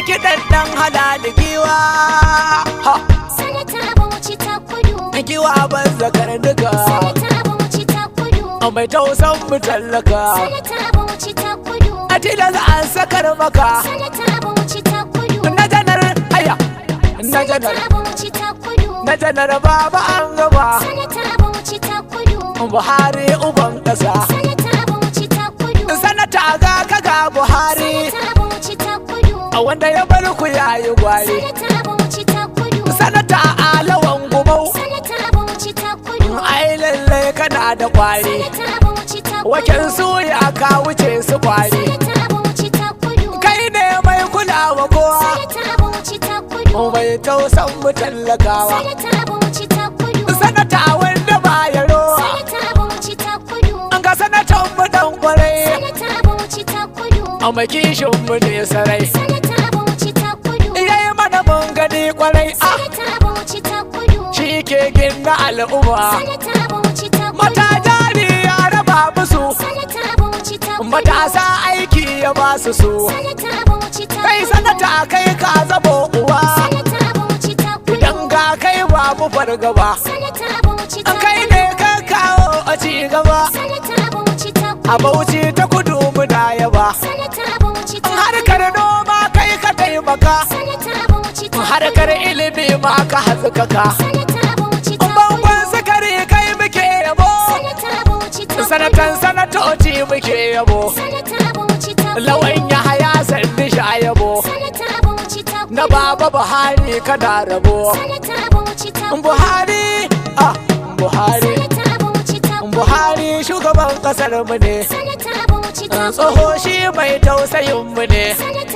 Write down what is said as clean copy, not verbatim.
kiɗan ɗan halali giwa. Sanata Bauchi ta Kudu. Giwa ban zakar duka. Sanata Bauchi ta Kudu. Mai tausan mu tallaka. Sanata Bauchi ta Kudu. A tilas an sakar maka. Sanata Bauchi ta Kudu. Na janar aya. Na janar. Sanata Bauchi ta Kudu. Na janar baba an gaba. Sanata Bauchi ta Kudu. Buhari uban ƙasa. Sanata Bauchi ta Kudu. Sanata ga kaga Buhari. Sanata Bauchi ta Kudu. A wanda ya bar ku yayi gwari. Sanata Bauchi ta Kudu. Sanata alawan gumau. Sanata Bauchi ta Kudu. Ai lalle kana da kwari. Sanata Bauchi ta Kudu. Waken suya ka wuce su kwari. Sanata Bauchi ta Kudu. Kai ne mai kulawa kowa. Sanata Bauchi ta Kudu. Mai tausan mu tallakawa. Sanata Bauchi ta Kudu. Sanata wanda ba ya rowa. Sanata Bauchi ta Kudu. An ga sanatan mu dan kwarai. Sanata Bauchi ta Kudu. A makishin mu ne sarai. Sanata Bauchi ta Kudu. Yayi mana mun gani kwarai. Sanata Bauchi ta Kudu. Shi ke gina al'umma. Sanata Bauchi ta Kudu. Mata jari ya raba musu. Sanata Bauchi ta Kudu. Matasa aiki ya ba su su. Sanata Bauchi ta Kai Kudu. sanata kai ka zabo uwa. Sanata Bauchi ta Kudu. Idan ga kai babu fargaba. Sanata Bauchi ta Kai Kudu. ne ka kawo a ci gaba. Sanata Bauchi ta Kudu. A Bauchi ta Kudu muna yaba. Sanata Bauchi ta Kudu. Harkar noma kai ka taimaka. Sanata Bauchi ta Kudu. Harkar ilimi ma ka haskaka. Sanata Bauchi ta Kudu. Bangon sukari kai muke yabo. Sanata Bauchi ta Kudu. Sanatan sanatoci muke yabo. Sanata Bauchi ta Kudu. Lawan ya haya sandi sha yabo. Sanata Bauchi ta Kudu. Na baba Buhari kana rabo. Sanata Bauchi ta Kudu. Buhari Buhari Sanata Bauchi ta Kudu. Buhari shugaban kasar mu ne. Sanata Bauchi ta Kudu. Tsoho shi mai tausayin mu ne. Sanata